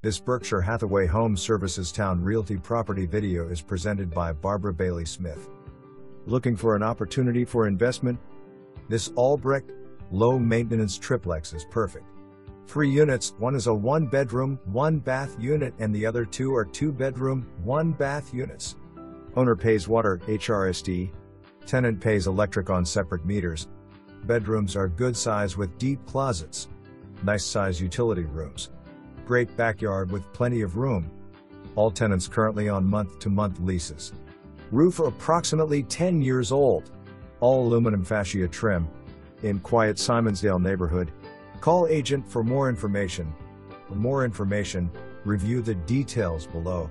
This Berkshire Hathaway Home Services Towne Realty property video is presented by Barbara.Smith. Looking for an opportunity for investment? This all-brick, low-maintenance triplex is perfect. 3 units, one is a 1-bedroom, 1-bath unit and the other 2 are 2-bedroom, 1-bath units. Owner pays water, HRSD. Tenant pays electric on separate meters. Bedrooms are good size with deep closets. Nice size utility rooms. Great backyard with plenty of room. All tenants currently on month-to-month leases. Roof approximately 10 years old. All aluminum fascia trim. In quiet Simonsdale neighborhood. Call agent for more information. For more information, review the details below.